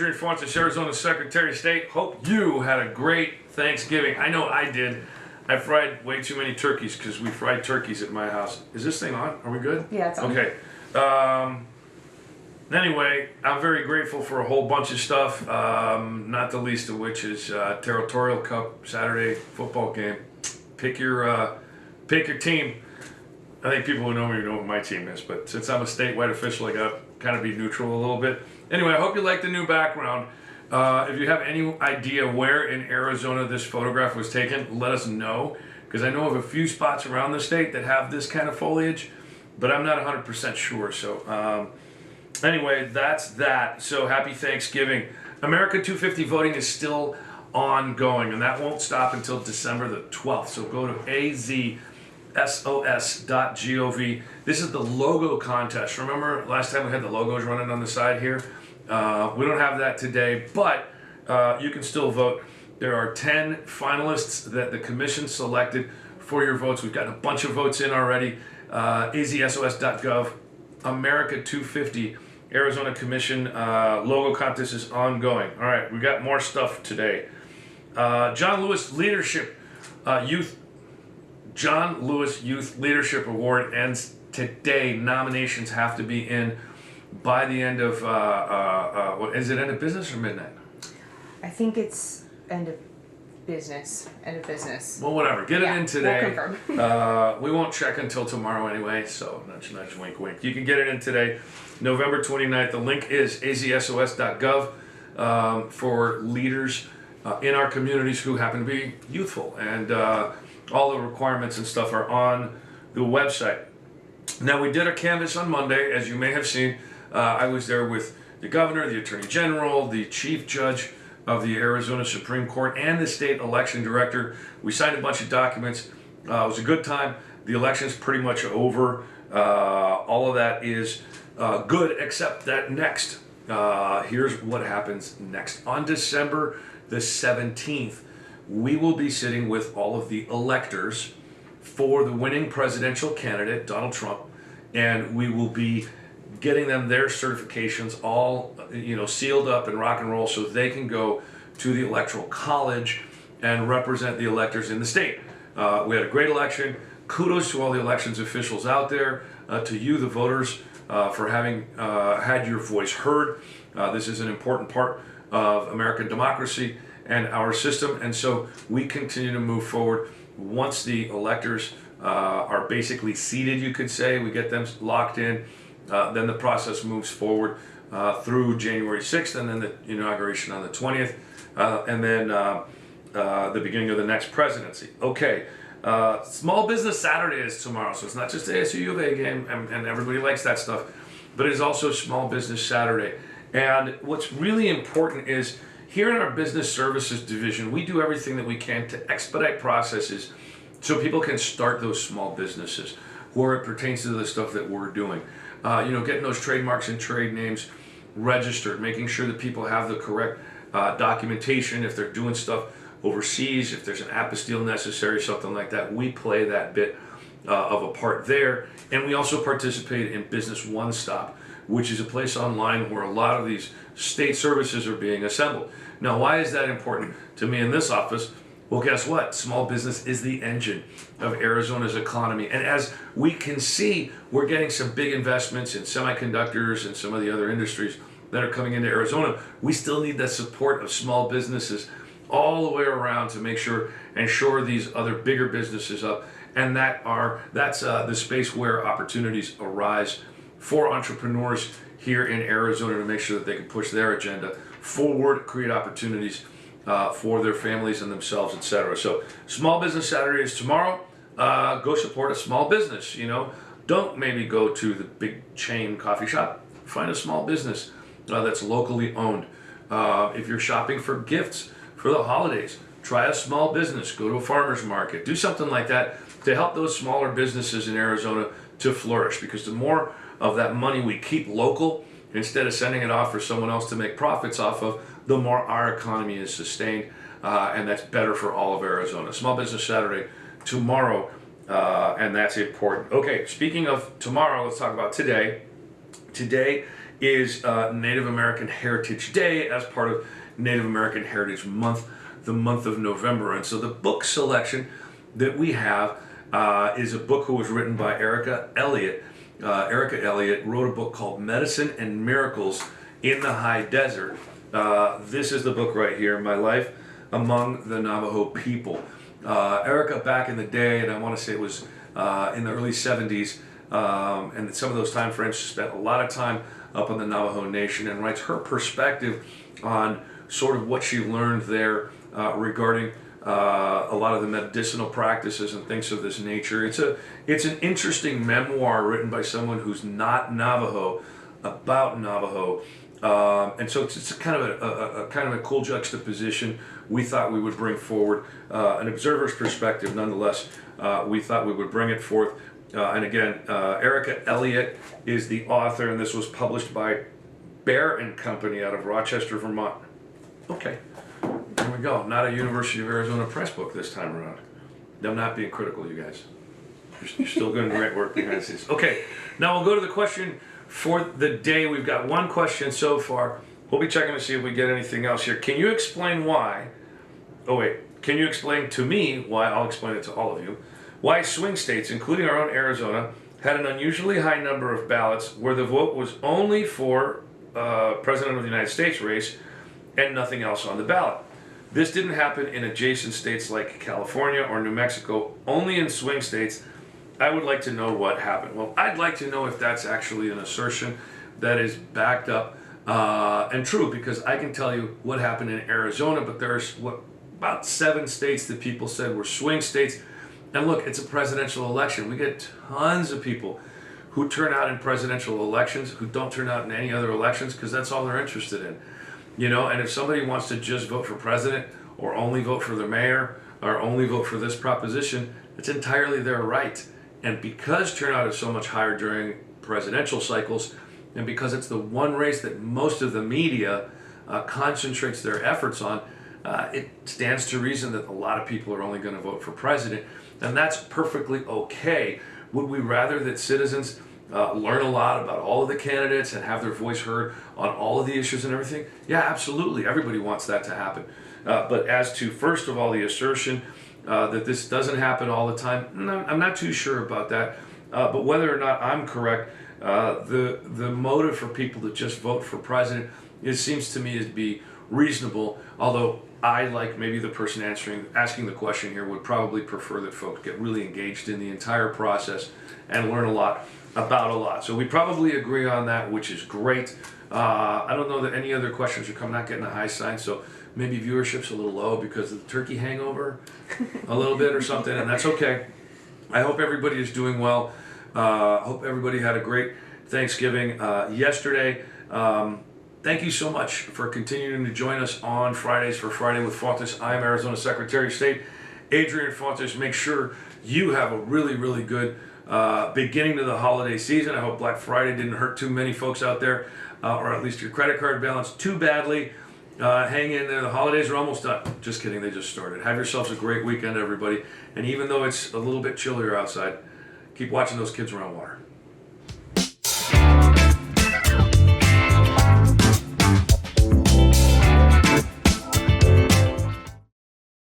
Adrian Fontes, Arizona Secretary of State. Hope you had a great Thanksgiving. I know I did. I fried way too many turkeys because we fried turkeys at my house. Is this thing on? Are we good? Yeah, it's on. Okay. Anyway, I'm very grateful for a whole bunch of stuff, not the least of which is Territorial Cup Saturday football game. Pick your team. I think people who know me know what my team is, but since I'm a statewide official, I got to kind of be neutral a little bit. Anyway, I hope you like the new background. If you have any idea where in Arizona this photograph was taken, let us know, because I know of a few spots around the state that have this kind of foliage, but I'm not 100% sure. So anyway, that's that. So happy Thanksgiving. America 250 voting is still ongoing, and that won't stop until December the 12th. So go to azsos.gov. This is the logo contest. Remember last time we had the logos running on the side here? We don't have that today, but you can still vote. There are 10 finalists that the commission selected for your votes. We've gotten a bunch of votes in already. azsos.gov, America 250, Arizona Commission logo contest is ongoing. All right, we got more stuff today. John Lewis Youth Leadership Award ends today. Nominations have to be in by the end of what is it? End of business or midnight? I think it's end of business. End of business. Well, whatever. Get it in today. We'll confirm. We won't check until tomorrow anyway. So nudge, nudge, wink, wink. You can get it in today, November 29th. The link is azsos.gov for leaders in our communities who happen to be youthful, and all the requirements and stuff are on the website. Now, we did a canvass on Monday, as you may have seen. I was there with the governor, the attorney general, the chief judge of the Arizona Supreme Court, and the state election director. We signed a bunch of documents. It was a good time. The election's pretty much over. All of that is good, except that next. Here's what happens next. On December the 17th, we will be sitting with all of the electors for the winning presidential candidate, Donald Trump, and we will be getting them their certifications all sealed up and rock and roll so they can go to the Electoral College and represent the electors in the state. We had a great election. Kudos to all the elections officials out there, to you, the voters, for having had your voice heard. This is an important part of American democracy and our system, and so we continue to move forward. Once the electors are basically seated, you could say, we get them locked in, then the process moves forward through January 6th, and then the inauguration on the 20th, and then the beginning of the next presidency. Okay, Small Business Saturday is tomorrow, so it's not just the ASU U of A game, and everybody likes that stuff, but it is also Small Business Saturday. And what's really important is, here in our business services division, we do everything that we can to expedite processes so people can start those small businesses where it pertains to the stuff that we're doing. Getting those trademarks and trade names registered, making sure that people have the correct documentation if they're doing stuff overseas, if there's an apostille necessary, something like that. We play that bit of a part there. And we also participate in Business One Stop, which is a place online where a lot of these state services are being assembled. Now, why is that important to me in this office? Well, guess what? Small business is the engine of Arizona's economy. And as we can see, we're getting some big investments in semiconductors and some of the other industries that are coming into Arizona. We still need the support of small businesses all the way around to make sure and shore these other bigger businesses up. And that's the space where opportunities arise for entrepreneurs here in Arizona to make sure that they can push their agenda forward, create opportunities for their families and themselves, etc. So Small Business Saturday is tomorrow. Go support a small business. Don't maybe go to the big chain coffee shop. Find a small business that's locally owned. If you're shopping for gifts for the holidays, try a small business. Go to a farmer's market. Do something like that to help those smaller businesses in Arizona to flourish, because the more of that money we keep local instead of sending it off for someone else to make profits off of, the more our economy is sustained, and that's better for all of Arizona. Small Business Saturday tomorrow, and that's important. Okay, speaking of tomorrow, let's talk about today. Today is Native American Heritage Day as part of Native American Heritage Month, the month of November. And so the book selection that we have is a book who was written by Erica Elliott. Erica Elliott wrote a book called Medicine and Miracles in the High Desert. This is the book right here, My Life Among the Navajo People. Erica, back in the day, and I want to say it was in the early 70s, and some of those time frames, spent a lot of time up in the Navajo Nation and writes her perspective on sort of what she learned there regarding a lot of the medicinal practices and things of this nature. It's an interesting memoir written by someone who's not Navajo about Navajo, and so it's kind of a cool juxtaposition. We thought we would bring forward an observer's perspective. Nonetheless, we thought we would bring it forth. And again, Erica Elliott is the author, and this was published by Bear and Company out of Rochester, Vermont. Okay. There we go. Not a University of Arizona Press book this time around. I'm not being critical, you guys. You're still doing great work behind the scenes. Okay, now we'll go to the question for the day. We've got one question so far. We'll be checking to see if we get anything else here. Can you explain why? Oh wait, can you explain to me why? I'll explain it to all of you. Why swing states, including our own Arizona, had an unusually high number of ballots where the vote was only for President of the United States race and nothing else on the ballot. This didn't happen in adjacent states like California or New Mexico, only in swing states. I would like to know what happened. Well, I'd like to know if that's actually an assertion that is backed up and true, because I can tell you what happened in Arizona, but there's about 7 states that people said were swing states. And look, it's a presidential election. We get tons of people who turn out in presidential elections who don't turn out in any other elections because that's all they're interested in. You know, and if somebody wants to just vote for president or only vote for the mayor or only vote for this proposition, it's entirely their right. And because turnout is so much higher during presidential cycles, and because it's the one race that most of the media concentrates their efforts on, it stands to reason that a lot of people are only going to vote for president. And that's perfectly okay. Would we rather that citizens learn a lot about all of the candidates and have their voice heard on all of the issues and everything? Yeah, absolutely. Everybody wants that to happen. But as to, first of all, the assertion that this doesn't happen all the time, no, I'm not too sure about that. But whether or not I'm correct, the motive for people to just vote for president, it seems to me to be reasonable, although I, like maybe the person asking the question here, would probably prefer that folks get really engaged in the entire process and learn a lot about a lot. So we probably agree on that, which is great. I don't know that any other questions are coming, not getting a high sign, so maybe viewership's a little low because of the turkey hangover a little bit or something, and that's okay. I hope everybody is doing well. Hope everybody had a great Thanksgiving yesterday. Thank you so much for continuing to join us on Fridays for Friday with Fontes. I am Arizona Secretary of State Adrian Fontes. Make sure you have a really, really good beginning to the holiday season. I hope Black Friday didn't hurt too many folks out there, or at least your credit card balance too badly. Hang in there. The holidays are almost done. Just kidding. They just started. Have yourselves a great weekend, everybody. And even though it's a little bit chillier outside, keep watching those kids around water.